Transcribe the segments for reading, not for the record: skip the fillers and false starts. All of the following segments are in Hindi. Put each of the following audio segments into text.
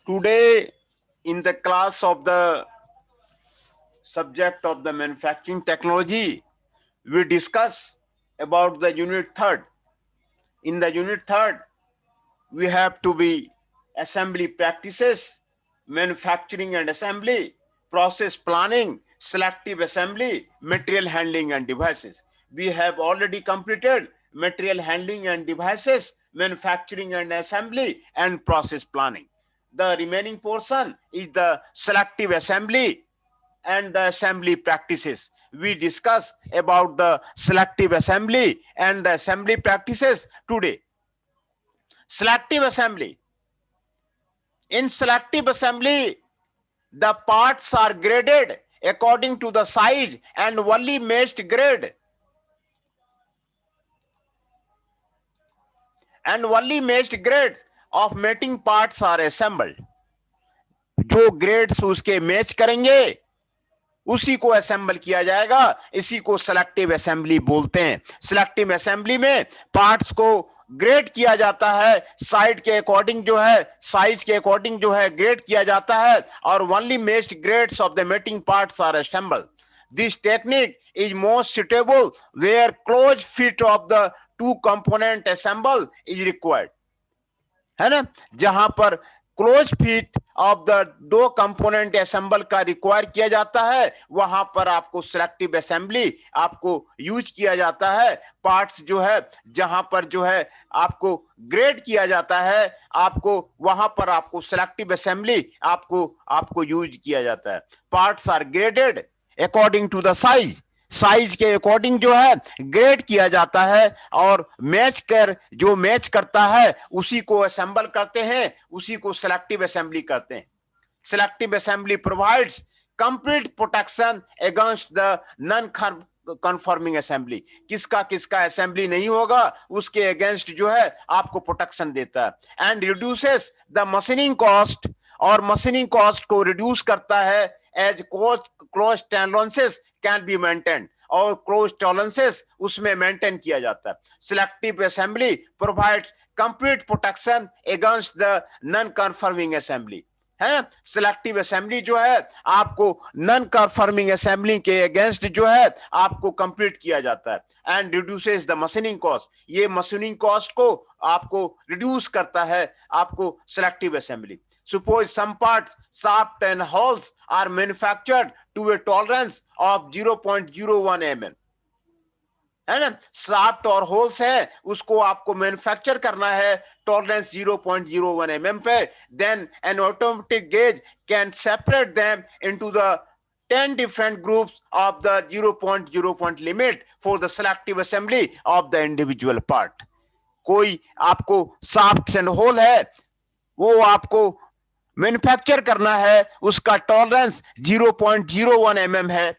Today, in the class of the subject of the manufacturing technology, we discuss about the unit third. In the unit third, we have to be assembly practices, manufacturing and assembly, process planning, selective assembly, material handling and devices. We have already completed material handling and devices, manufacturing and assembly, and process planning. The remaining portion is the selective assembly and the assembly practices. We discuss about the selective assembly and the assembly practices today. Selective assembly. In selective assembly, the parts are graded according to the size and only matched grade. And only matched grades of mating parts are assembled. जो ग्रेड्स उसके मैच करेंगे उसी को असेंबल किया जाएगा. इसी को सिलेक्टिव असेंबली बोलते हैं. सिलेक्टिव असेंबली में पार्ट्स को ग्रेड किया जाता है, साइड के अकॉर्डिंग जो है, साइज के अकॉर्डिंग जो है ग्रेड किया जाता है, और only matched grades of the mating parts are assembled. This technique is most suitable where close fit of the two component assemble is required. है ना, जहां पर क्लोज फिट ऑफ द दो कंपोनेंट असेंबल का रिक्वायर किया जाता है, वहां पर आपको सिलेक्टिव असेंबली आपको यूज किया जाता है. पार्ट्स जो है जहां पर जो है आपको ग्रेड किया जाता है, आपको वहां पर आपको सिलेक्टिव असेंबली आपको यूज किया जाता है. Parts are graded according to the size के अकॉर्डिंग जो है ग्रेड किया जाता है, और जो मैच करता है उसी को असेंबल करते हैं, उसी को सिलेक्टिव असेंबली करते हैं. Selective assembly provides complete protection against the non confirming assembly. किसका असेंबली नहीं होगा उसके अगेंस्ट जो है आपको प्रोटेक्शन देता है. And reduces the machining cost, और मशीनिंग कॉस्ट को रिड्यूस करता है as close tolerances can be maintain, और क्लोज टॉलरेंसेस उसमें मेंटेन किया जाता है. Selective assembly provides complete protection against the non confirming assembly. है, सिलेक्टिव असेंबली जो है आपको नॉन कन्फर्मिंग असेंबली के अगेंस्ट जो है आपको कंप्लीट किया जाता है. And reduces the machining cost, ये मशीनिंग कॉस्ट को आपको रिड्यूस करता है आपको selective assembly. Suppose some parts, shaft and holes are manufactured to a tolerance of 0.01 mm. है ना, शाफ्ट और होल्स है उसको आपको मैन्युफैक्चर करना है टॉलरेंस 0.01 mm पे. Then an automatic gauge can separate them into the 10 different groups of the 0.0 limit for the selective assembly of the individual part. कोई आपको शाफ्ट एंड होल है, वो आपको मैन्युफैक्चर करना है, उसका टॉलरेंस 0.01 mm है,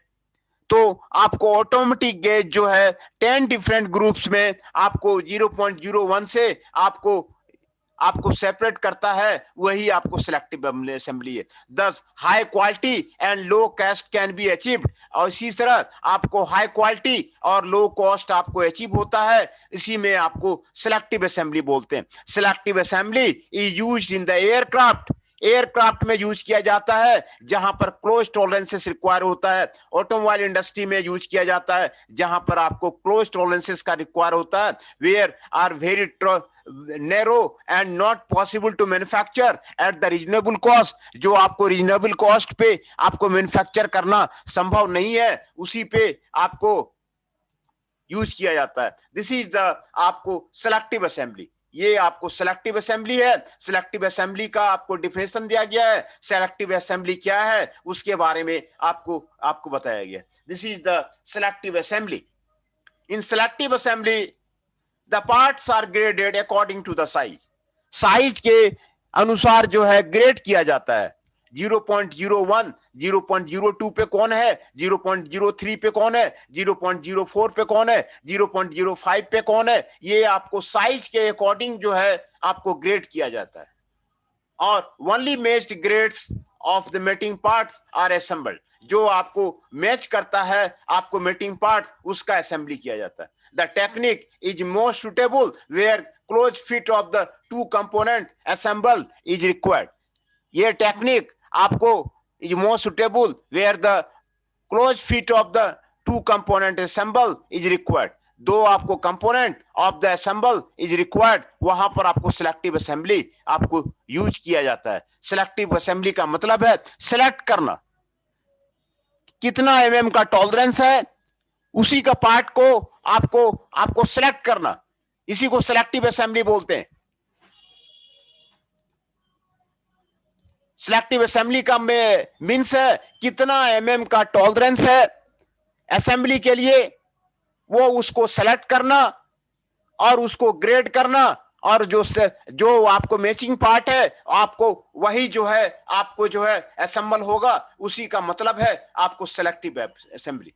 तो आपको ऑटोमेटिक गेज जो है 10 डिफरेंट ग्रुप्स में आपको 0.01 से आपको सेपरेट करता है, वही आपको सिलेक्टिव असेंबली है. दस high quality and low cost can be achieved, और इसी तरह आपको हाई क्वालिटी और लो कॉस्ट आपको अचीव होता है, इसी में आपको सिलेक्टिव असेंबली बोलते हैं. Selective assembly is used in the aircraft में यूज किया जाता है जहां पर क्लोज टॉलरेंसेस रिक्वायर होता है. ऑटोमोबाइल इंडस्ट्री में यूज किया जाता है जहां पर आपको क्लोज टॉलरेंसेस का रिक्वायर होता है. Where are very narrow and not possible to manufacture at the reasonable cost, जो आपको रीजनेबल कॉस्ट पे आपको मैन्युफैक्चर करना संभव नहीं है, उसी पे आपको यूज किया जाता है. दिस इज द आपको सिलेक्टिव असेंबली. ये आपको सिलेक्टिव असेंबली है. सिलेक्टिव असेंबली का आपको डिफिनेशन दिया गया है. सिलेक्टिव असेंबली क्या है उसके बारे में आपको बताया गया. This is the selective assembly. In selective assembly the parts are graded according to the size के अनुसार जो है ग्रेड किया जाता है. 0.01, 0.02 पे कौन है, 0.03 पे कौन है, 0.04 पे कौन है, 0.05 पे कौन है, ये आपको साइज के अकॉर्डिंग जो है आपको ग्रेड किया जाता है. और only matched grades of the mating parts are assembled, जो आपको मैच करता है आपको मेटिंग पार्ट उसका असेंबली किया जाता है. The technique is most suitable where close fit of the two component assemble is required. ये टेक्निक आपको is more suitable where the close fit of the two component assemble is required. दो आपको component of the assemble is required, वहां पर आपको सिलेक्टिव असेंबली आपको यूज किया जाता है। सिलेक्टिव असेंबली का मतलब है सिलेक्ट करना, कितना एमएम का टॉलरेंस है, उसी का पार्ट को आपको सिलेक्ट करना, इसी को सिलेक्टिव असेंबली बोलते हैं। सिलेक्टिव असेंबली का मीन्स है कितना एमएम का टॉलरेंस है असेंबली के लिए, वो उसको सेलेक्ट करना और उसको ग्रेड करना, और जो आपको मैचिंग पार्ट है आपको वही जो है आपको जो है असेंबल होगा, उसी का मतलब है आपको selective assembly.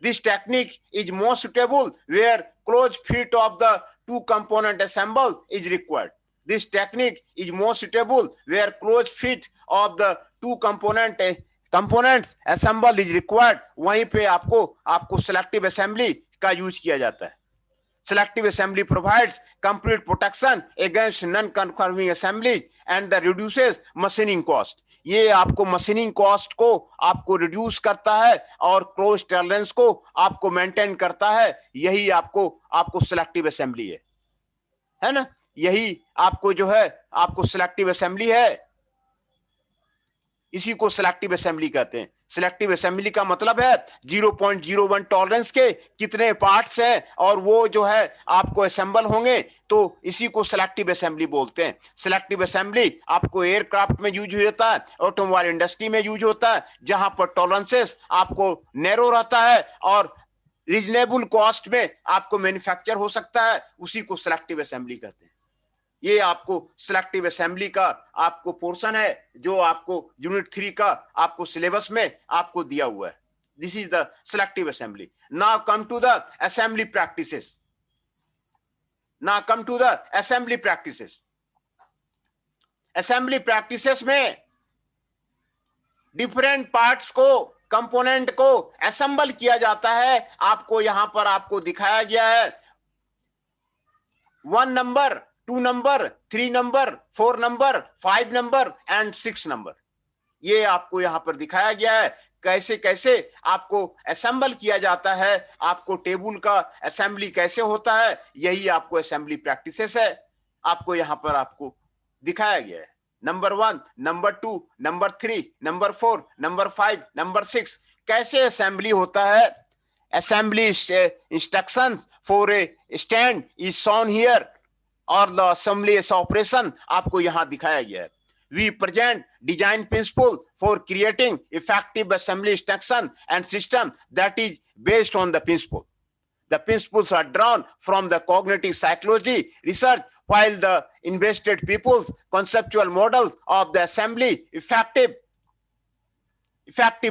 This technique is more suitable where close fit of the two component assemble is required. This technique is more suitable where close fit of the two components assemble is required। वहीं पे आपको selective assembly का यूज किया जाता है। Selective assembly provides complete protection against non-conforming assemblies and the reduces machining cost। ये आपको मशीनिंग कॉस्ट को आपको रिड्यूस करता है और क्लोज टॉलरेंस को आपको मेंटेन करता है। यही आपको सिलेक्टिव असेंबली है ना, यही आपको जो है आपको सिलेक्टिव असेंबली है, इसी को सिलेक्टिव असेंबली कहते हैं। सिलेक्टिव असेंबली का मतलब है 0.01 टॉलरेंस के कितने पार्ट्स हैं और वो जो है आपको असेंबल होंगे, तो इसी को सिलेक्टिव असेंबली बोलते हैं। सिलेक्टिव असेंबली आपको एयरक्राफ्ट में यूज होता है, ऑटोमोबाइल इंडस्ट्री में यूज होता है, जहां पर टॉलरेंसेस आपको नैरो रहता है और रीजनेबल कॉस्ट में आपको मैन्युफैक्चर हो सकता है, उसी को सिलेक्टिव असेंबली कहते हैं। ये आपको सिलेक्टिव असेंबली का आपको पोर्शन है जो आपको यूनिट 3 का आपको सिलेबस में आपको दिया हुआ है। This is the selective assembly. Now come to the assembly practices. Assembly practices में डिफरेंट पार्ट्स को, कंपोनेंट को असेंबल किया जाता है। आपको यहां पर आपको दिखाया गया है 1 number, 2 number, 3 number, 4 number, 5 number and 6 number. ये आपको यहां पर दिखाया गया है कैसे कैसे आपको असेंबल किया जाता है, आपको टेबल का असेंबली कैसे होता है, यही आपको असेंबली प्रैक्टिसेस है। आपको यहां पर आपको दिखाया गया है number 1, number 2, number 3, number 4, number 5, number 6 कैसे असेंबली होता है। Assembly instructions for a stand is shown here और द असेंबली ऑपरेशन आपको यहां दिखाया गया है। We present design principle for creating effective assembly instruction and system that is based on the principle. The principles are drawn from the cognitive psychology research while the invested people's conceptual models of the assembly effective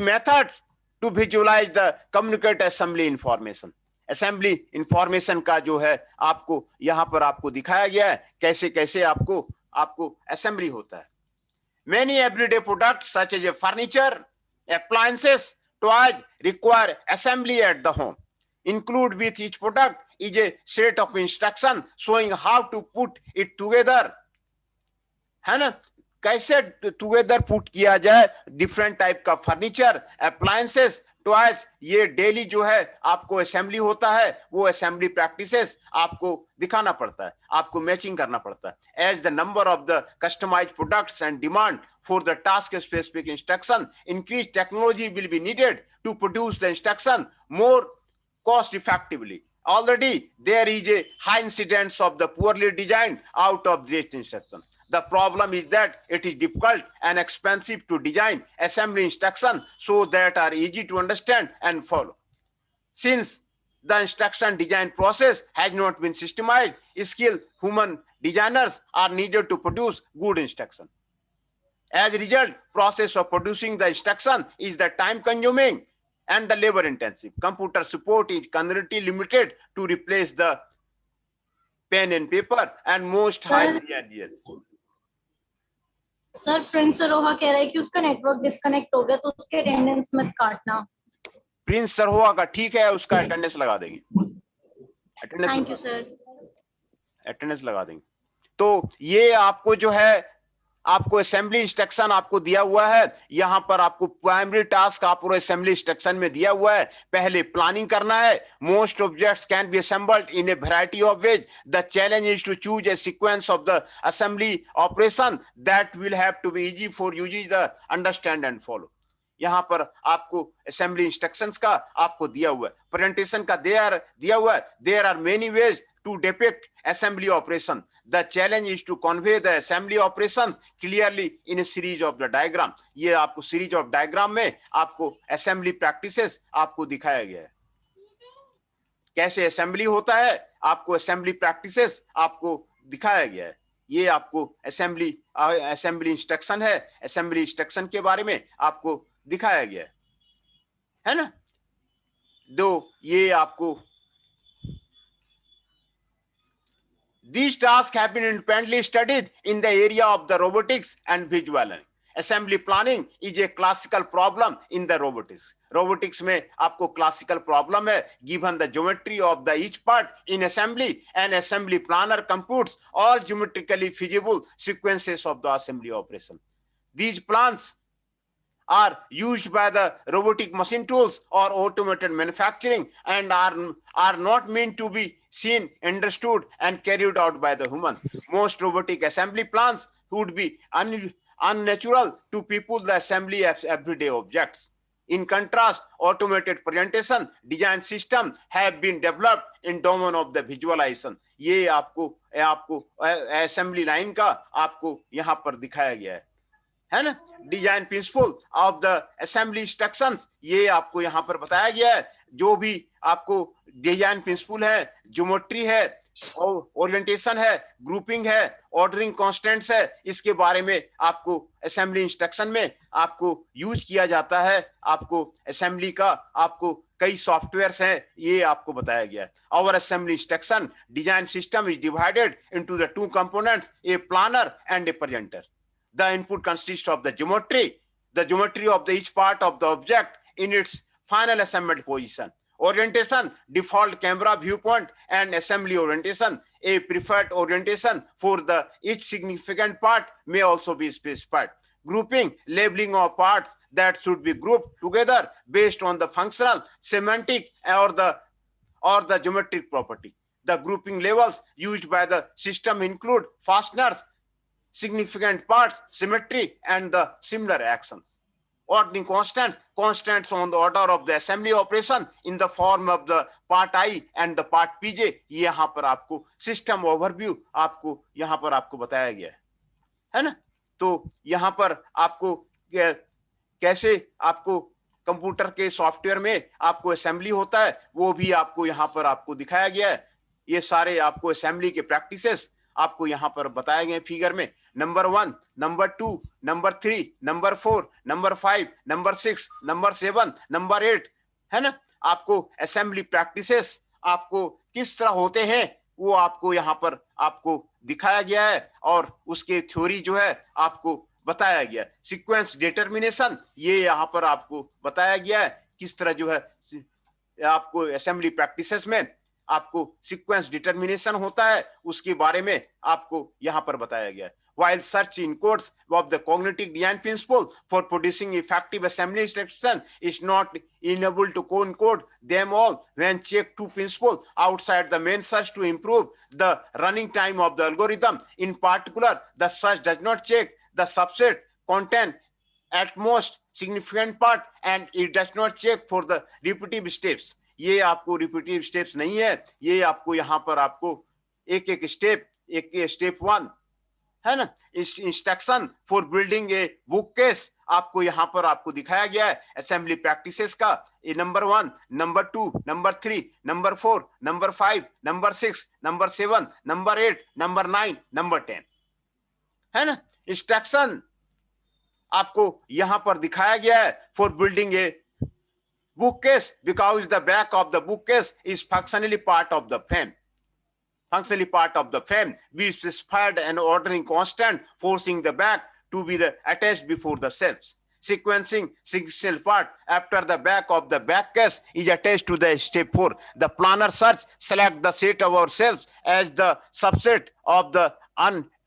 methods to visualize the communicate assembly information। Assembly information का जो है आपको यहां पर आपको दिखाया गया है कैसे कैसे आपको असेंबली होता है। Many everyday products such as a furniture, appliances, toys require assembly at the home। Include with each product is a set of instruction showing how to put it together, है ना, कैसे टुगेदर पुट किया जाए। डिफरेंट टाइप का फर्नीचर, अप्लायंसेस, टॉयज, ये डेली जो है आपको असेंबली होता है। वो असेंबली प्रैक्टिसेस आपको दिखाना पड़ता है, आपको मैचिंग करना पड़ता है। As the number of the customized products and demand for the task specific instruction increase, technology will be needed to produce the instruction more cost effectively। Already there is a high incidence of the poorly designed out of date instruction। The problem is that it is difficult and expensive to design assembly instruction so that are easy to understand and follow। Since the instruction design process has not been systemized, skilled human designers are needed to produce good instruction। As a result, process of producing the instruction is the time consuming and the labor intensive। Computer support is currently limited to replace the pen and paper and most highly earlier। Sir Prince Saroha कह रहा है कि उसका नेटवर्क डिस्कनेक्ट हो गया तो उसके अटेंडेंस मत काटना। प्रिंस सरोहा का ठीक है, उसका अटेंडेंस लगा देंगे। थैंक यू सर, अटेंडेंस लगा देंगे। तो ये आपको जो है आपको असेंबली इंस्ट्रक्शन आपको दिया हुआ है। यहां पर आपको प्राइमरी टास्क आपको असेंबली इंस्ट्रक्शन में दिया हुआ है। पहले प्लानिंग करना है। Most objects can be assembled in a variety of ways. The challenge is to choose a sequence of the assembly operation that will have to be easy for users the understand and follow. यहां पर आपको असेंबली इंस्ट्रक्शंस का आपको दिया हुआ है। प्रेजेंटेशन का दिया हुआ है। There are many ways to depict assembly operation. The challenge is to convey the assembly operation clearly in a series of the diagram. ये आपको series of diagram में आपको assembly practices आपको दिखाया गया है। कैसे assembly होता है, आपको assembly practices आपको दिखाया गया है। ये आपको assembly instruction है। assembly instruction के बारे में आपको दिखाया गया है ना। दो ये आपको these tasks have been independently studied in the area of the robotics and visual learning. Assembly planning is a classical problem in the robotics. Robotics में आपको classical problem है. Given the geometry of the each part in assembly, an assembly planner computes all geometrically feasible sequences of the assembly operation. These plans are used by the robotic machine tools or automated manufacturing and are not meant to be seen, understood, and carried out by the humans. Most robotic assembly plans would be unnatural to people the assembly of everyday objects. In contrast, automated presentation design system have been developed in domain of the visualization. ये आपको assembly line का आपको यहाँ पर दिखाया गया है ना। Design principle of the assembly instructions ये आपको यहां पर बताया गया है। जो भी आपको डिजाइन प्रिंसिपल है, ज्योमेट्री है, ओरिएंटेशन है, ग्रुपिंग है, ऑर्डरिंग कांस्टेंट्स है, इसके बारे में आपको असेंबली इंस्ट्रक्शन में आपको यूज किया जाता है। आपको असेंबली का आपको कई सॉफ्टवेयर्स हैं, ये आपको बताया गया है। Our assembly instruction design system is divided into the two components, a planner and a presenter. The input consists of the geometry of the each part of the object in its final assembled position. Orientation, default camera viewpoint, and assembly orientation. A preferred orientation for the each significant part may also be specified. Grouping, labeling of parts that should be grouped together based on the functional, semantic, or the geometric property. The grouping levels used by the system include fasteners, significant parts, symmetry, and the similar actions. Ordering constants on the order of the assembly operation in the form of the part I and the part PJ. ये यहाँ पर आपको सिस्टम ओवरव्यू आपको यहाँ पर आपको बताया गया है ना। तो यहाँ पर आपको कैसे आपको कंप्यूटर के सॉफ्टवेयर में आपको असेंबली होता है वो भी आपको यहाँ पर आपको दिखाया गया है। ये सारे आपको असेंबली के प्रैक्टिसेस आपको यहाँ पर बताए गए फिगर में। Number 1, number 2, number 3, number 4, number 5, number 6, number 7, number 8 है ना। आपको असेंबली प्रैक्टिसेस आपको किस तरह होते हैं वो आपको यहाँ पर आपको दिखाया गया है और उसके थ्योरी जो है आपको बताया गया है। सीक्वेंस डिटर्मिनेशन ये यहाँ पर आपको बताया गया है किस तरह जो है आपको असेंबली प्रैक्टिसेस में आपको सीक्वेंस डिटर्मिनेशन होता है उसके बारे में आपको यहाँ पर बताया गया है। While such encodes of the cognitive design principle for producing effective assembly instruction is not enabled to co-encode them all when check two principles outside the main search to improve the running time of the algorithm. In particular, the search does not check the subset content at most significant part and it does not check for the repetitive steps. ये आपको रिपीटिव स्टेप्स नहीं है, ये आपको यहाँ पर आपको एक स्टेप 1 है ना। Instruction for building a book case आपको यहाँ पर आपको दिखाया गया है असेंबली प्रैक्टिसेस का। ये number 1, number 2, number 3, number 4, number 5, number 6, number 7, number 8, number 9, number 10 है ना। इंस्ट्रक्शन आपको यहाँ पर दिखाया गया है for building A bookcase because the back of the bookcase is functionally part of the frame. We specified an ordering constant forcing the back to be attached before the shelves. Sequencing single part after the back of the back case is attached to the step 4. The planner search select the set of our shelves as the subset of the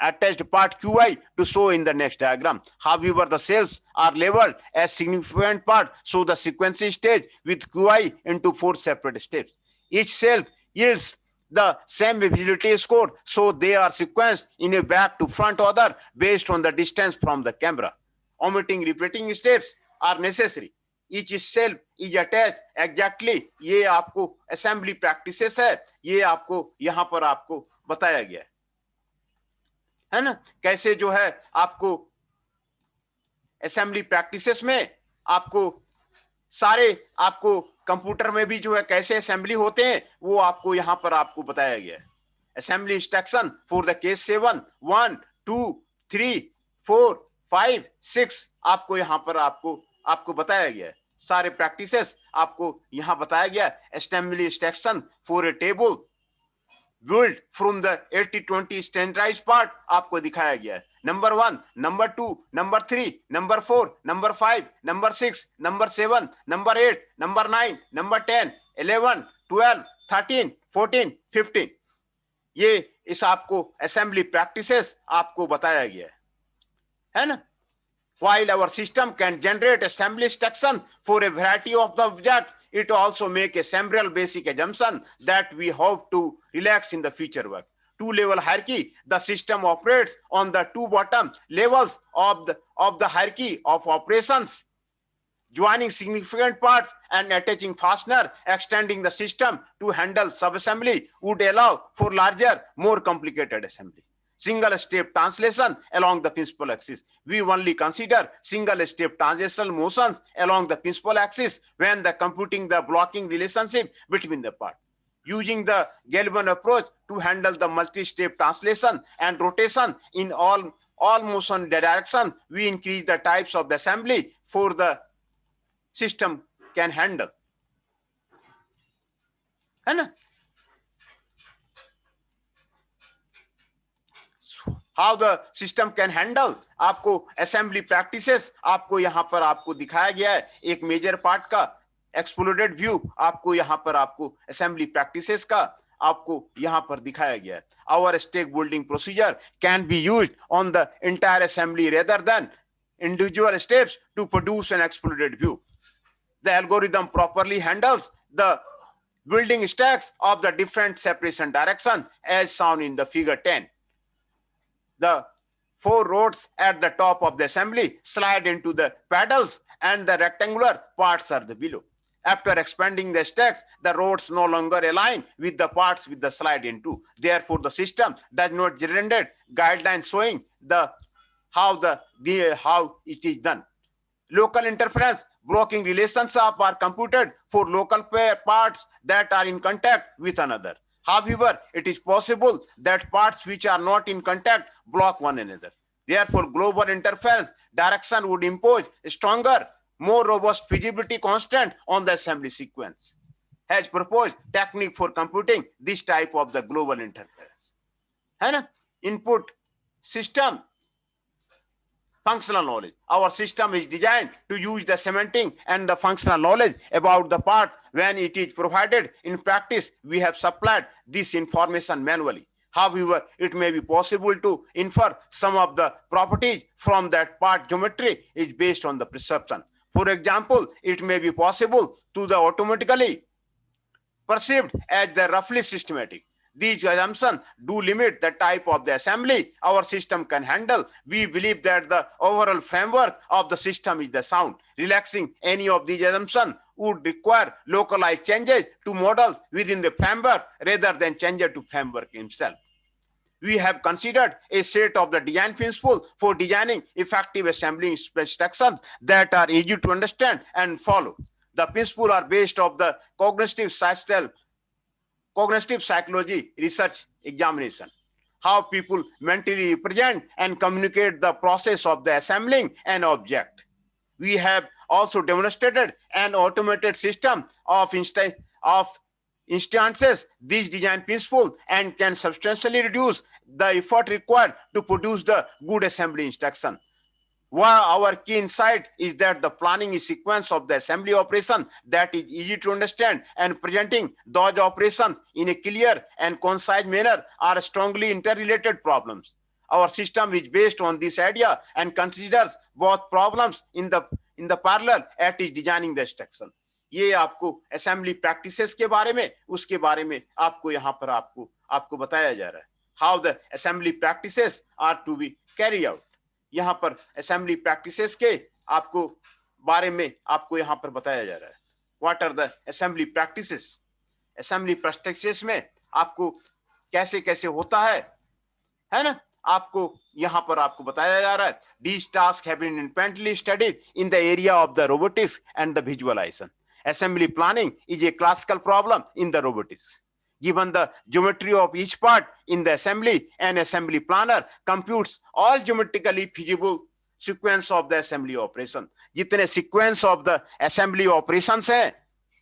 attached part QI to show in the next diagram. However, the cells are labeled as significant part, so the sequencing stage with QI into 4 separate steps. Each cell yields the same visibility score, so they are sequenced in a back to front order based on the distance from the camera. Omitting repeating steps are necessary. Each cell is attached exactly. ये आपको assembly practices है, ये आपको यहाँ पर आपको बताया गया है ना, कैसे जो है आपको असेंबली प्रैक्टिसेस में आपको सारे आपको कंप्यूटर में भी जो है कैसे असेंबली होते हैं वो आपको यहां पर आपको बताया गया है. Assembly instruction for the case 7, 1, 2, 3, 4, 5, 6 आपको यहां पर आपको बताया गया है. सारे प्रैक्टिसेस आपको यहां बताया गया है. Assembly instruction for a table built from the 80-20 standardized part आपको दिखाया गया है. Number 1, number 2, number 3, number 4, number 5, number 6, number 7, number 8, number 9, number 10, 11, 12, 13, 14, 15. ये इस आपको असेंबली प्रैक्टिसेस आपको बताया गया है ना. While our system can generate assembly instructions for a variety of the objects, it also make a several basic assumption that we hope to relax in the future work. Two-level hierarchy, the system operates on the two bottom levels of the hierarchy of operations, joining significant parts and attaching fastener, extending the system to handle sub-assembly would allow for larger, more complicated assembly. Single step translation along the principal axis. We only consider single step translational motions along the principal axis when the computing the blocking relationship between the parts. Using the Galvan approach to handle the multi-step translation and rotation in all motion direction, we increase the types of the assembly for the system can handle. है ना? How the system can handle, आपको assembly practices आपको यहाँ पर आपको दिखाया गया है. एक मेजर पार्ट का एक्सप्लोडेड व्यू आपको यहाँ पर आपको assembly practices का आपको यहाँ पर दिखाया गया है. Our stack building procedure can be used on the entire assembly rather than individual steps to produce an exploded view. The algorithm properly handles the building stacks of the different separation direction as shown in the figure 10. The 4 rods at the top of the assembly slide into the pedals and the rectangular parts are the below. After expanding the stacks, the rods no longer align with the parts with the slide into. Therefore, the system does not generate guidelines showing how it is done. Local interference blocking relations are computed for local parts that are in contact with another. However, it is possible that parts which are not in contact block one another. Therefore, global interference direction would impose a stronger, more robust feasibility constant on the assembly sequence. Has proposed technique for computing this type of the global interference. है ना? Input system functional knowledge. Our system is designed to use the semantic and the functional knowledge about the parts when it is provided. In practice, we have supplied this information manually. However, it may be possible to infer some of the properties from that part geometry is based on the perception. For example, it may be possible to the automatically perceived as the roughly systematic. These assumptions do limit the type of the assembly our system can handle. We believe that the overall framework of the system is the sound. Relaxing any of these assumptions would require localized changes to models within the framework rather than changes to framework itself. We have considered a set of the design principles for designing effective assembly instructions that are easy to understand and follow. The principles are based on the cognitive psychology research examination, how people mentally represent and communicate the process of the assembling an object. We have also demonstrated an automated system of instances these design principles and can substantially reduce the effort required to produce the good assembly instruction. Our key insight is that the planning is sequence of the assembly operation that is easy to understand and presenting those operations in a clear and concise manner are strongly interrelated problems. our system is based on this idea and considers both problems in the parallel at is designing the instruction. ये आपको असेंबली प्रैक्टिसेस के बारे में, उसके बारे में आपको यहाँ पर आपको बताया जा रहा है. How the assembly practices are to be carry out. यहाँ पर असेंबली प्रैक्टिसेस के आपको बारे में आपको यहाँ पर बताया जा रहा है. What are the assembly practices. Assembly practices में आपको कैसे कैसे होता है ना, आपको यहाँ पर आपको बताया जा रहा है. These tasks have been independently studied in the area of the robotics and the visualization. Assembly planning is a classical problem in the robotics. Given the geometry of each part in the assembly, an assembly planner computes all geometrically feasible sequence of the assembly operation. जितने sequence of the assembly operations हैं,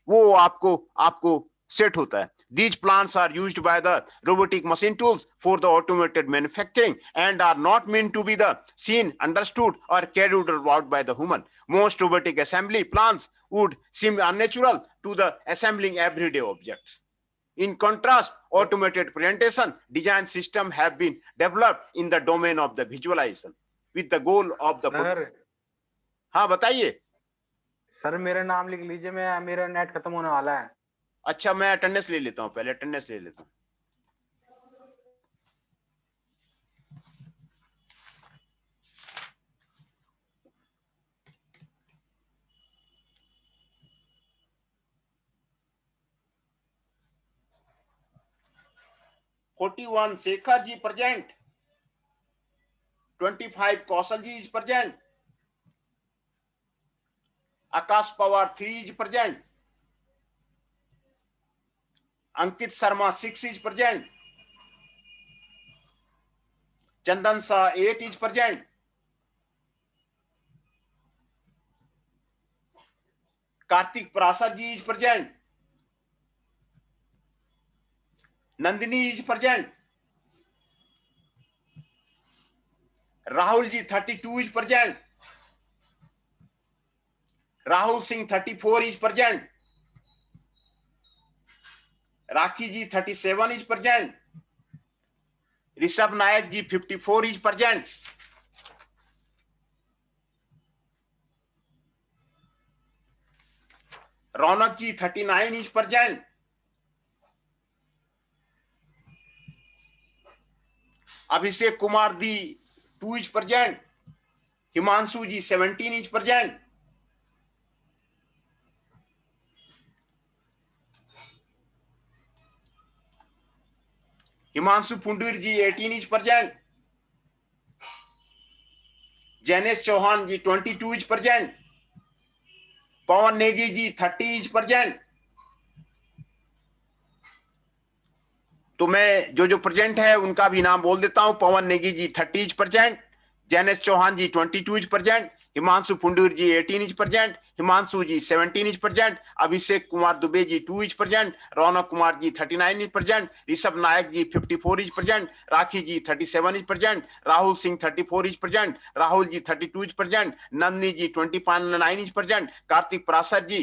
वो आपको सेट होता है. These plans are used by the robotic machine tools for the automated manufacturing and are not meant to be the seen, understood, or carried out by the human. Most robotic assembly plans would seem unnatural to the assembling everyday objects. In contrast, automated presentation design systems have been developed in the domain of the visualization with the goal of the. Sir, हाँ बताइए. सर मेरा नाम लिख लीजिए, मेरा नेट खत्म होने वाला है. अच्छा, मैं अटेंडेंस ले लेता हूँ, पहले अटेंडेंस ले लेता हूँ. (41) Shekhar ji present. 25 Kaushal ji is present. Akash Pawar 3 is present. Ankit Sharma 6 is present. Chandan Shah 8 is present. Kartik Prasad ji is present. Nandini is present. Rahul ji 32 is present. Rahul Singh 34 is present. Rakhi ji 37 is present. Rishabh Nayak ji 54 is present. Raunak ji 39 is present. Abhishek Kumar दी 2 is present. Himanshu ji 17 is present. Himanshu Pundir ji 18 is present. Jainesh Chauhan ji 22 is present. Pawan Negi ji 30 is present. तो मैं जो प्रेजेंट है उनका भी नाम बोल देता हूं. पवन Negi ji 30 is present. Jainesh Chauhan ji 22 is present. Himanshu Pundir ji 18 is present. Himanshu ji 17 is present. Abhishek Kumar Dubey ji 2 is present. Raunak Kumar ji 39 is present. Rishabh Nayak ji 54 is present. Rakhi ji 37 is present. Rahul Singh 34 is present. Rahul ji 32 is present. Nandini ji 29 is present. Kartik प्रासद ji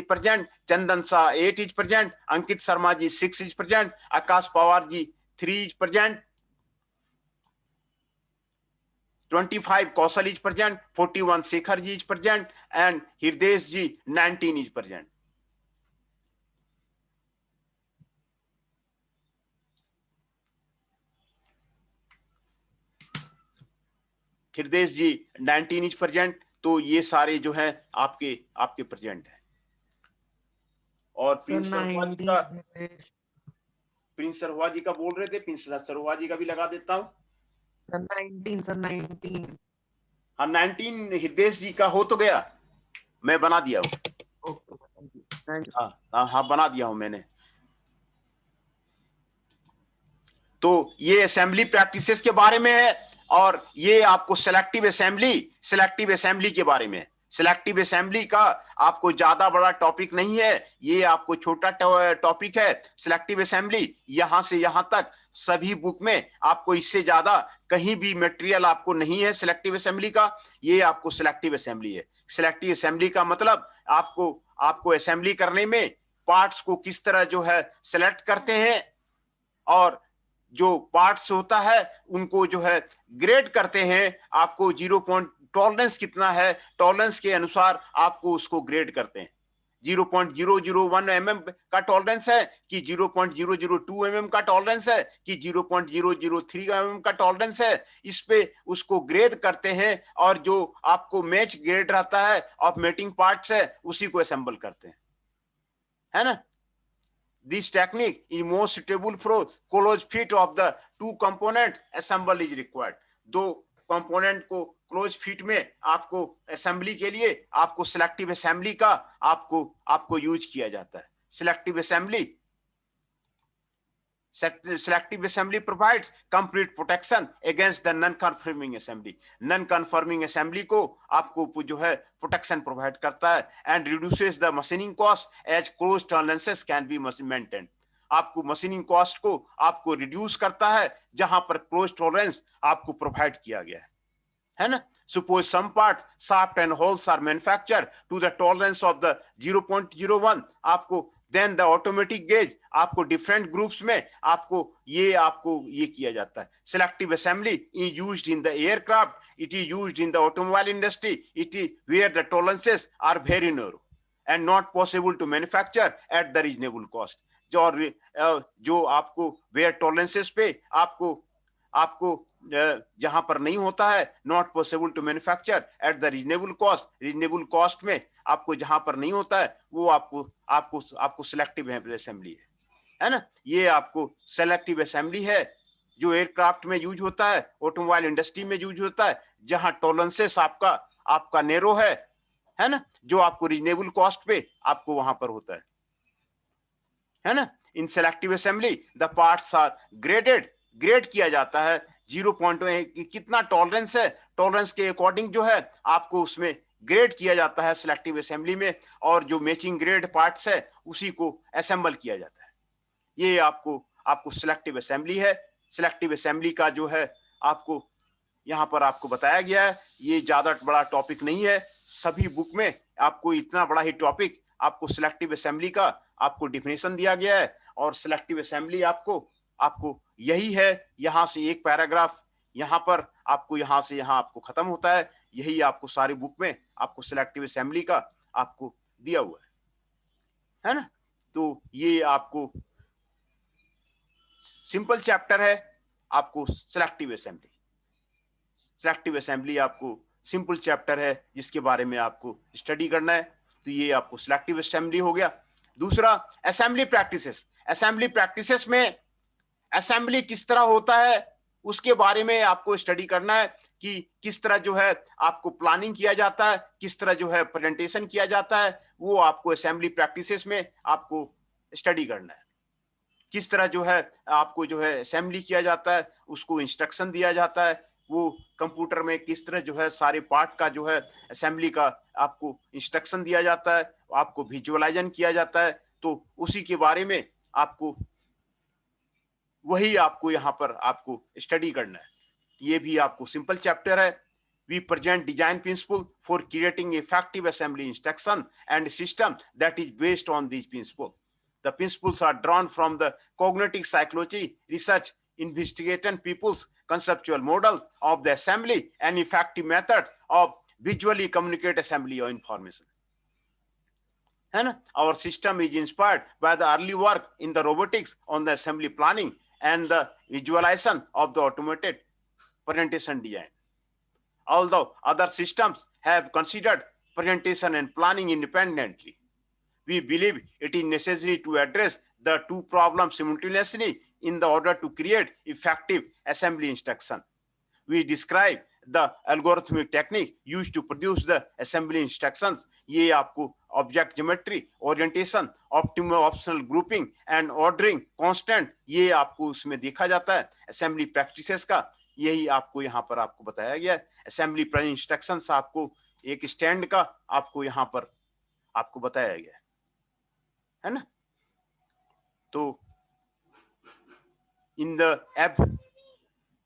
present. Chandan Shah 8 is present. Ankit Sharma ji 6 is present. Akash Pawar ji 3 is present. 25 Kaushal is present. 41 Shekhar ji is present and हृदय जी 19 is present. हृदय जी 19 is present. तो ये सारे जो हैं आपके प्रेजेंट हैं. और प्रिंस सरहुआ जी का बोल रहे थे. प्रिंस सरहुआ जी का भी लगा देता हूं. सर 19 हाँ 19 हृदय जी का हो तो गया. मैं बना दिया हूँ. Okay sir, thank you. हाँ बना दिया हूं मैंने. तो ये असेंबली प्रैक्टिसेस के बारे में है और ये आपको सिलेक्टिव असेंबली के बारे में है. सिलेक्टिव असेंबली का आपको ज्यादा बड़ा टॉपिक नहीं है, ये आपको छोटा टॉपिक है. सिलेक्टिव असेंबली यहां से यहां तक सभी बुक में आपको इससे ज्यादा कहीं भी मटेरियल आपको नहीं है सिलेक्टिव असेंबली का. ये आपको सिलेक्टिव असेंबली है. सिलेक्टिव असेंबली का मतलब आपको असेंबली करने में पार्ट्स को किस तरह जो है सिलेक्ट करते हैं और जो पार्ट्स होता है उनको जो है ग्रेड करते हैं, आपको 0 पॉइंट टॉलरेंस कितना है, टॉलरेंस के अनुसार आपको उसको ग्रेड करते हैं। 0.001 mm का टॉलरेंस है कि 0.002 mm का टॉलरेंस है कि 0.003 mm का टॉलरेंस है, इस पे उसको ग्रेड करते हैं और जो आपको मैच ग्रेड रहता है ऑफ मेटिंग पार्ट्स है उसी को असेंबल करते हैं, है ना। This technique is most suitable for close fit of the two components assemble is required. दो कंपोनेंट को क्लोज फिट में आपको असेंबली के लिए आपको सिलेक्टिव असेंबली का आपको यूज किया जाता है। Selective assembly provides complete protection against the non-conforming assembly. Non-conforming assembly को आपको जो है प्रोटेक्शन प्रोवाइड करता है and reduces the machining cost as close tolerances can be maintained. आपको मशीनिंग कॉस्ट को आपको रिड्यूस करता है जहां पर क्लोज टॉलरेंस आपको प्रोवाइड किया गया है ना। Suppose some parts, shaft and holes are manufactured to the tolerance of the 0.01, आपको then the automatic gauge आपको different groups में आपको ये किया जाता है। Selective assembly is used in the aircraft, it is used in the automobile industry, it is where the tolerances are very narrow and not possible to manufacture at the reasonable cost. जो आपको वेयर टॉलरेंसेस पे आपको जहां पर नहीं होता है, not possible to manufacture at the reasonable cost में आपको जहां पर नहीं होता है वो आपको सिलेक्टिव असेंबली है ना। ये आपको सिलेक्टिव असेंबली है जो एयरक्राफ्ट में यूज होता है, ऑटोमोबाइल इंडस्ट्री में यूज होता है, जहां टॉलरेंसेस आपका नैरो है ना, जो आपको रीजनेबल कॉस्ट पे आपको वहां पर होता है ना। In selective assembly the parts are grade किया जाता है 0.1 कितना टॉलरेंस है, टॉलरेंस के अकॉर्डिंग जो है आपको उसमें ग्रेड किया जाता है सिलेक्टिव असेंबली में, और जो मैचिंग ग्रेड पार्ट्स है उसी को असेंबल किया जाता है। ये आपको सिलेक्टिव असेंबली है। सिलेक्टिव असेंबली का जो है आपको यहाँ पर आपको बताया गया है। ये ज्यादा बड़ा टॉपिक नहीं है, सभी बुक में आपको इतना बड़ा ही टॉपिक आपको सिलेक्टिव असेंबली का आपको डिफिनेशन दिया गया है। और सिलेक्टिव असेंबली आपको यही है, यहाँ से एक पैराग्राफ यहाँ पर आपको यहाँ से यहाँ आपको खत्म होता है, यही आपको सारी बुक में आपको सिलेक्टिव असेंबली का आपको दिया हुआ है ना। तो ये आपको सिंपल चैप्टर है आपको सिलेक्टिव असेंबली। सिलेक्टिव असेंबली आपको सिंपल चैप्टर है जिसके बारे में आपको स्टडी करना है। तो ये आपको सिलेक्टिव असेंबली हो गया। दूसरा असेंबली प्रैक्टिसेस। असेंबली प्रैक्टिसेस में असेंबली किस तरह होता है उसके बारे में आपको स्टडी करना है कि किस तरह जो है आपको प्लानिंग किया जाता है, किस तरह जो है प्रेजेंटेशन किया जाता है, वो आपको असेंबली प्रैक्टिसेस में आपको स्टडी करना है। किस तरह जो है आपको जो है असेंबली किया जाता है, उसको इंस्ट्रक्शन दिया जाता है, वो कंप्यूटर में किस तरह जो है सारे पार्ट का जो है असेंबली का आपको इंस्ट्रक्शन दिया जाता है, आपको विजुअलाइजन किया जाता है। तो उसी के बारे में आपको वही आपको यहाँ पर आपको स्टडी करना है। ये भी आपको सिंपल चैप्टर है। We present design principle for creating effective assembly instruction and system that is based on these principles. The principles are drawn from the cognitive psychology research, investigating people's conceptual models of the assembly and effective methods of visually communicate assembly or information. है ना? Our system is inspired by the early work in the robotics on the assembly planning and the visualization of the automated presentation design. Although other systems have considered presentation and planning independently, we believe it is necessary to address the two problems simultaneously in the order to create effective assembly instruction. We describe the algorithmic technique used to produce the assembly instructions. ये आपको object geometry, orientation, optimal optional grouping and ordering constant ये आपको उसमें देखा जाता है। assembly practices का यही आपको यहाँ पर आपको बताया गया है। assembly instructions आपको एक स्टैंड का आपको यहाँ पर आपको बताया गया है ना। तो in the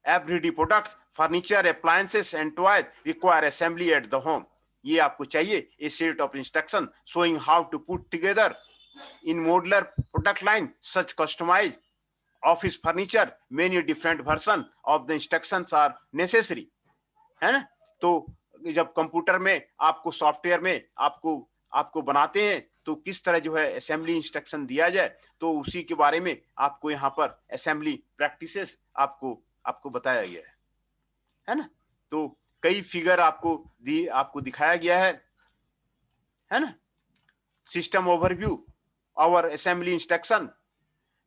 everyday products, furniture, appliances and toys require assembly at the home. ये आपको चाहिए a set of instruction showing how to put together in modular product line such customized office furniture, many different version of the instructions are necessary, है ना। तो जब कंप्यूटर में आपको सॉफ्टवेयर में आपको बनाते हैं तो किस तरह जो है असेंबली इंस्ट्रक्शन दिया जाए, तो उसी के बारे में आपको यहाँ पर असेंबली प्रैक्टिसेस आपको बताया गया है ना। तो कई फिगर आपको दिखाया गया है ना। System overview, our assembly instruction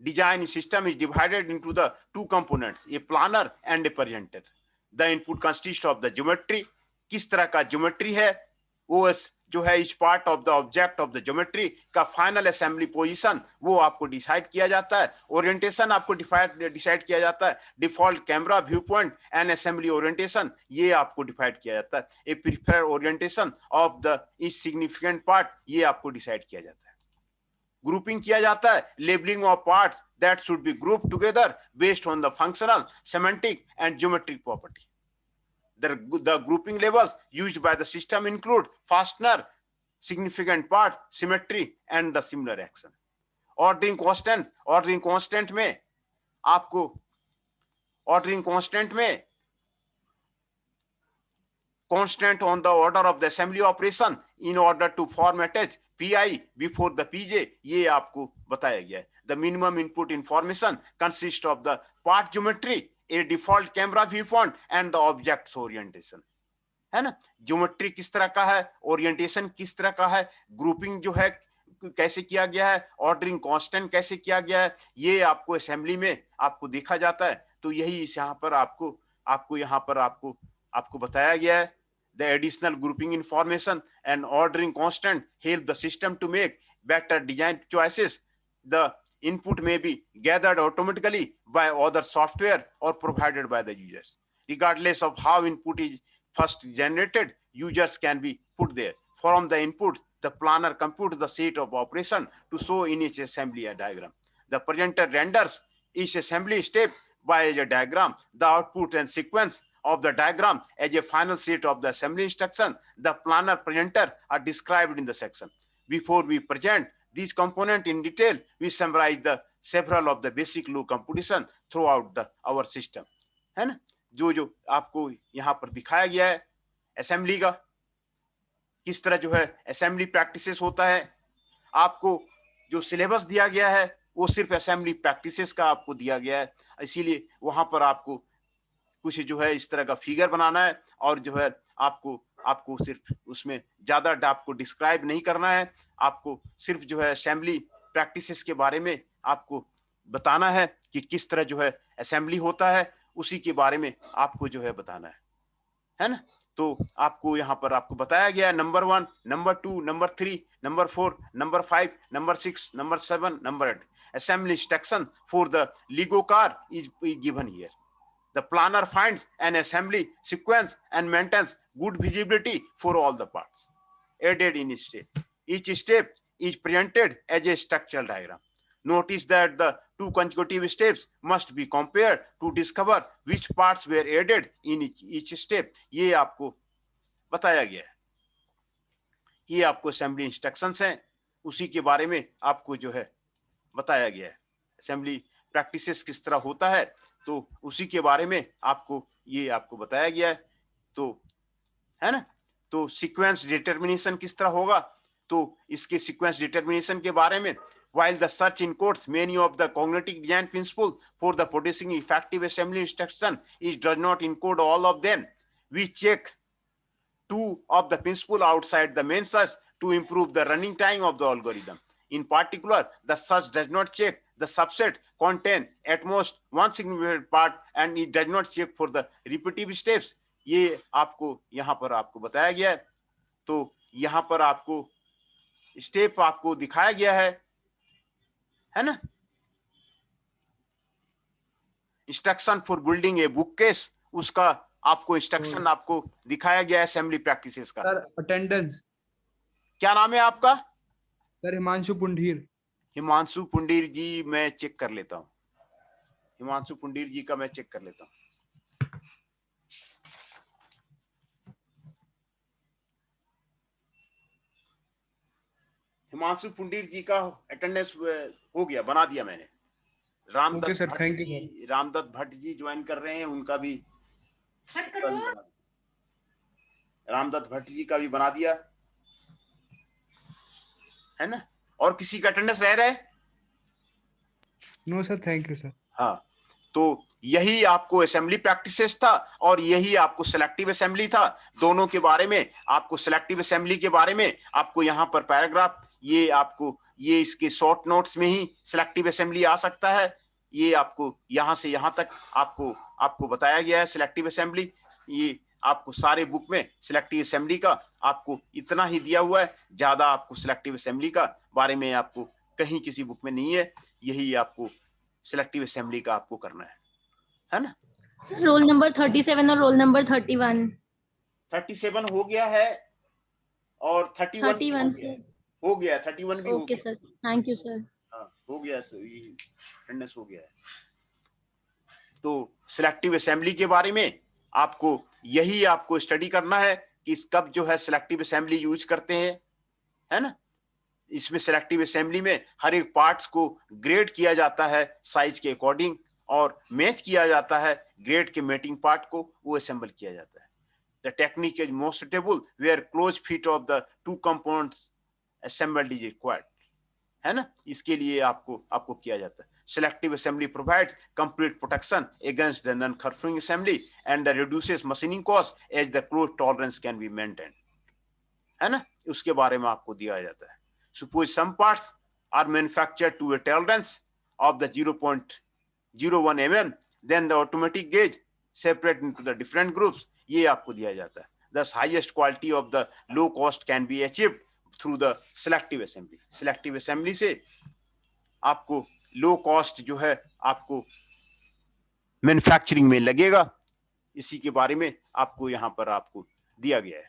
design system is divided into the two components, a planner and a presenter. The input consists of the geometry, किस तरह का ज्योमेट्री है, वो जो है each part of the object of the geometry का फाइनल असेंबली पोजीशन वो आपको डिसाइड किया जाता है। ओरिएंटेशन आपको डिसाइड किया जाता है। Default camera view point and assembly orientation ये आपको डिसाइड किया जाता है। A preferred orientation of the each significant part ये आपको डिसाइड किया जाता है। ग्रुपिंग किया जाता है, labelling of parts that should be group together based on the functional, semantic and geometric property. The grouping labels used by the system include fastener, significant part, symmetry, and the similar action. Ordering constant में आपको constant on the order of the assembly operation in order to form attach PI before the PJ ये आपको बताया गया है। The minimum input information consists of the part geometry, a default camera viewpoint and the object's orientation, है ना। ज्योमेट्री किस तरह का है, ओरिएंटेशन किस तरह का है, ग्रुपिंग जो है कैसे किया गया है, ऑर्डरिंग कांस्टेंट कैसे किया गया है, ये आपको असेंबली में आपको देखा जाता है। तो यही इस यहाँ पर आपको बताया गया है। The additional grouping information and ordering constant help the system to make better design choices. The input may be gathered automatically by other software or provided by the users. Regardless of how input is first generated, users can be put there. From the input, the planner computes the set of operation to show in each assembly a diagram. The presenter renders each assembly step by a diagram. The output and sequence of the diagram as a final set of the assembly instruction. The planner presenter are described in the section. Before we present these components in detail, we summarize the several of the basic law computation throughout our system, है ना। जो आपको यहाँ पर दिखाया गया है असेंबली का, किस तरह जो है असेंबली प्रैक्टिसेस होता है। आपको जो सिलेबस दिया गया है वो सिर्फ असेंबली प्रैक्टिसेस का आपको दिया गया है, इसीलिए वहां पर आपको कुछ जो है इस तरह का फिगर बनाना है और जो है आपको सिर्फ उसमें ज्यादा आपको डिस्क्राइब नहीं करना है। आपको सिर्फ जो है असेंबली प्रैक्टिसेस के बारे में आपको बताना है कि किस तरह जो है असेंबली होता है, उसी के बारे में आपको जो है बताना है ना। तो आपको यहाँ पर आपको बताया गया है number 1, number 2, number 3, number 4, number 5, number 6, number 7, number 8 assembly instruction for the Lego car is given here. The planner finds an assembly sequence and maintains good visibility for all the parts added in each step. Each step is presented as a structural diagram. Notice that the two consecutive steps must be compared to discover which parts were added in each step. ये आपको बताया गया है। ये आपको असेंबली इंस्ट्रक्शंस हैं, उसी के बारे में आपको जो है बताया गया है। असेंबली प्रैक्टिसेस किस तरह होता है तो उसी के बारे में आपको बताया गया है, तो है ना। तो सीक्वेंस डिटर्मिनेशन किस तरह होगा, तो इसके सीक्वेंस डिटर्मिनेशन के बारे में, while the search encodes many of the cognitive design principles for the producing effective assembly instruction, it does not encode all of them. We check 2 of the principles outside the main search to improve the running time of the algorithm. In particular, the search does not check the subset contain at most one significant part and it does not check for the repetitive steps. ये आपको यहाँ पर आपको बताया गया है। तो यहाँ पर आपको स्टेप आपको दिखाया गया है ना। Instruction for building a book case, उसका आपको इंस्ट्रक्शन आपको दिखाया गया है असेंबली प्रैक्टिसेस का। सर अटेंडेंस, क्या नाम है आपका? सर हिमांशु पुंडीर। हिमांशु पुंडीर जी, मैं चेक कर लेता हूँ। हिमांशु पुंडीर जी का मैं चेक कर लेता हूँ। हिमांशु पुंडीर जी का अटेंडेंस हो गया, बना दिया मैंने। Okay sir, thank you sir. Ramdatt Bhatt ji join कर रहे हैं, उनका भी रामदत्त भट्ट जी का भी बना दिया है ना। और किसी का अटेंडेंस रह रहा है? No sir, thank you sir. हाँ, तो यही आपको असेंबली प्रैक्टिसेस था और यही आपको सिलेक्टिव असेंबली था। दोनों के बारे में आपको, सिलेक्टिव असेंबली के बारे में आपको यहाँ पर पैराग्राफ, ये आपको, ये इसके शॉर्ट नोट्स में ही सिलेक्टिव असेंबली आ सकता है। ये आपको यहाँ से यहाँ तक आपको बताया गया है सिलेक्टिव असेंबली। ये आपको सारे बुक में सिलेक्टिव असेंबली का आपको इतना ही दिया हुआ है, ज्यादा आपको सिलेक्टिव असेंबली का बारे में आपको कहीं किसी बुक में नहीं है। यही आपको सिलेक्टिव असेंबली का आपको करना है ना। सर रोल नंबर 37 और रोल नंबर 31। 37 हो गया है और 31 भी 31 सर। हो गया, 31 भी हो ओके गया। Sir, thank you sir. हाँ, हो गया सर, ये अटेंडेंस हो गया है। तो सिलेक्टिव असेंबली के बारे में आपको यही आपको स्टडी करना है कि कब जो है सिलेक्टिव असेंबली यूज करते हैं, है ना। इसमें सिलेक्टिव असेंबली में हर एक पार्ट्स को ग्रेड किया जाता है साइज के अकॉर्डिंग, और मैच किया जाता है ग्रेड के मेटिंग पार्ट को, वो असेंबल किया जाता है। The technique is most suitable where close fit of the two components assembled is required, है ना। इसके लिए आपको किया जाता है। Selective assembly provides complete protection against the non-conforming assembly and the reduces machining cost as the close tolerance can be maintained, है ना। उसके बारे में आपको दिया जाता है। Suppose some parts are manufactured to a tolerance of the 0.01 mm, then the automatic gauge separate into the different groups, ये आपको दिया जाता है। Thus highest quality of the low cost can be achieved through the selective assembly. Selective assembly से आपको लो कॉस्ट जो है आपको मैन्युफैक्चरिंग में लगेगा, इसी के बारे में आपको यहाँ पर आपको दिया गया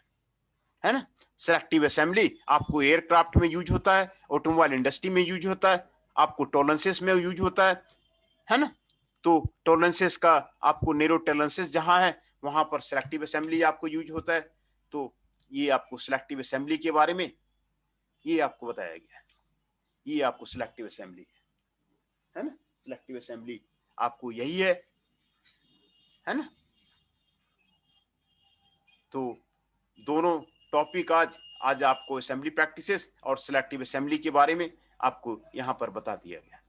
है ना। सेलेक्टिव असेंबली आपको एयरक्राफ्ट में यूज होता है, ऑटोमोबाइल इंडस्ट्री में यूज होता है, आपको टॉलरेंसेस में यूज होता है ना। तो टॉलरेंसेस का आपको नैरो टॉलरेंसेस जहां है वहां पर सेलेक्टिव असेंबली आपको यूज होता है। तो ये आपको सिलेक्टिव असेंबली के बारे में ये आपको बताया गया है। ये आपको सिलेक्टिव असेंबली है ना। सिलेक्टिव असेंबली आपको यही है ना। तो दोनों टॉपिक आज आपको असेंबली प्रैक्टिसेस और सिलेक्टिव असेंबली के बारे में आपको यहां पर बता दिया गया।